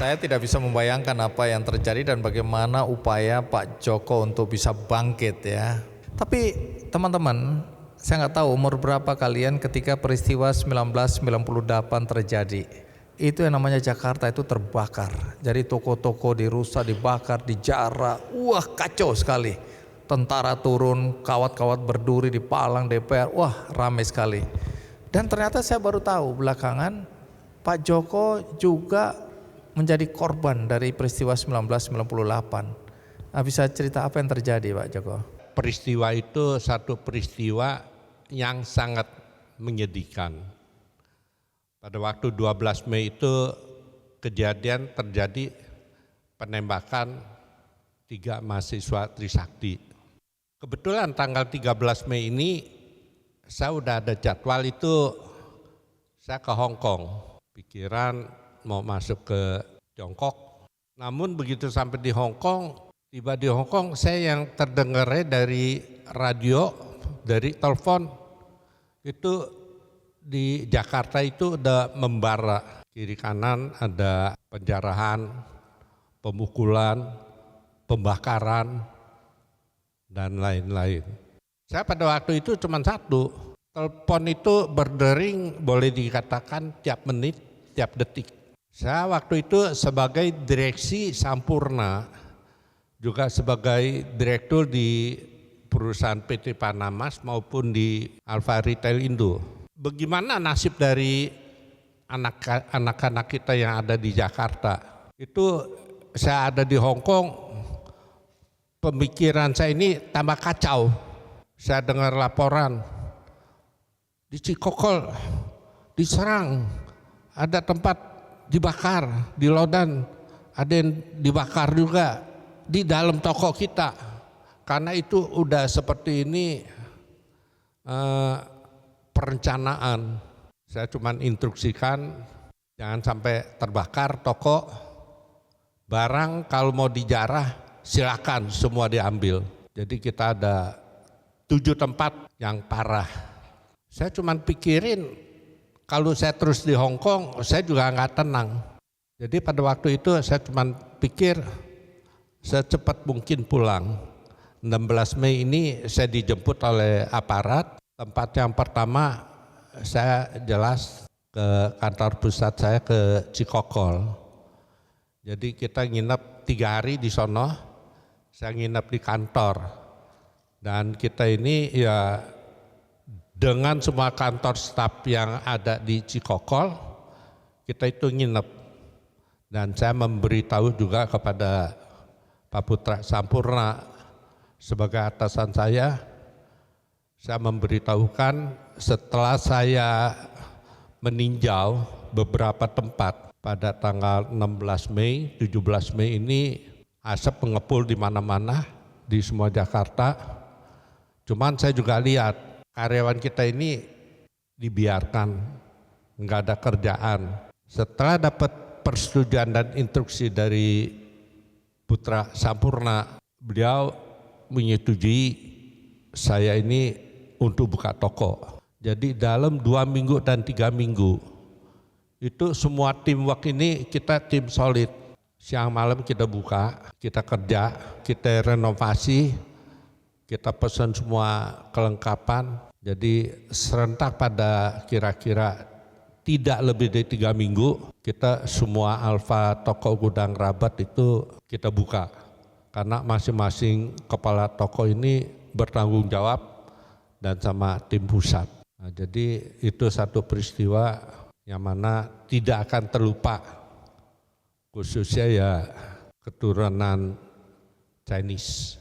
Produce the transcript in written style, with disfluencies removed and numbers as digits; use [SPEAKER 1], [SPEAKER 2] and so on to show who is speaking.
[SPEAKER 1] Saya tidak bisa membayangkan apa yang terjadi dan bagaimana upaya Pak Joko untuk bisa bangkit ya. Tapi teman-teman, saya nggak tahu umur berapa kalian ketika peristiwa 1998 terjadi. Itu yang namanya Jakarta itu terbakar. Jadi toko-toko dirusak, dibakar, dijarah. Wah, kacau sekali. Tentara turun, kawat-kawat berduri di palang DPR. Wah, ramai sekali. Dan ternyata saya baru tahu belakangan Pak Joko juga menjadi korban dari peristiwa 1998. Nah, bisa cerita apa yang terjadi Pak Joko?
[SPEAKER 2] Peristiwa itu satu peristiwa yang sangat menyedihkan. Pada waktu 12 Mei itu kejadian terjadi penembakan 3 mahasiswa Trisakti. Kebetulan tanggal 13 Mei ini saya udah ada jadwal itu, saya ke Hong Kong. Pikiran mau masuk ke Tiongkok. Namun begitu sampai di Hong Kong, tiba di Hong Kong saya yang terdengarnya dari radio, dari telepon, itu di Jakarta itu udah membara. Kiri kanan ada penjarahan, pemukulan, pembakaran, dan lain-lain. Saya pada waktu itu cuma satu, telepon itu berdering boleh dikatakan tiap menit, tiap detik. Saya waktu itu sebagai direksi Sampurna, juga sebagai direktur di perusahaan PT Panamas maupun di Alfa Retail Indo. Bagaimana nasib dari anak-anak kita yang ada di Jakarta? Itu saya ada di Hong Kong, pemikiran saya ini tambah kacau. Saya dengar laporan di Cikokol diserang, ada tempat dibakar, di Lodan ada yang dibakar juga di dalam toko kita. Karena itu udah seperti ini perencanaan. Saya cuma instruksikan jangan sampai terbakar toko, barang kalau mau dijarah silakan semua diambil. Jadi kita ada 7 tempat yang parah. Saya cuma pikirin kalau saya terus di Hong Kong saya juga nggak tenang. Jadi pada waktu itu saya cuma pikir secepat mungkin pulang. 16 Mei ini saya dijemput oleh aparat. Tempat yang pertama saya jelas ke kantor pusat saya ke Cikokol. Jadi kita nginep 3 hari di sono, saya nginep di kantor. Dan kita ini ya dengan semua kantor staf yang ada di Cikokol, kita itu nginep. Dan saya memberitahu juga kepada Pak Putra Sampurna sebagai atasan saya memberitahukan setelah saya meninjau beberapa tempat pada tanggal 16 Mei, 17 Mei ini asap mengepul di mana-mana di semua Jakarta. Cuman saya juga lihat karyawan kita ini dibiarkan, nggak ada kerjaan. Setelah dapat persetujuan dan instruksi dari Putra Sampurna, beliau menyetujui saya ini untuk buka toko. Jadi dalam 2 minggu dan 3 minggu itu semua teamwork ini kita tim solid. Siang malam kita buka, kita kerja, kita renovasi, kita pesan semua kelengkapan. Jadi serentak pada kira-kira tidak lebih dari 3 minggu kita semua Alfa toko gudang Rabat itu kita buka. Karena masing-masing kepala toko ini bertanggung jawab dan sama tim pusat. Nah, jadi itu satu peristiwa yang mana tidak akan terlupa, khususnya ya keturunan Chinese.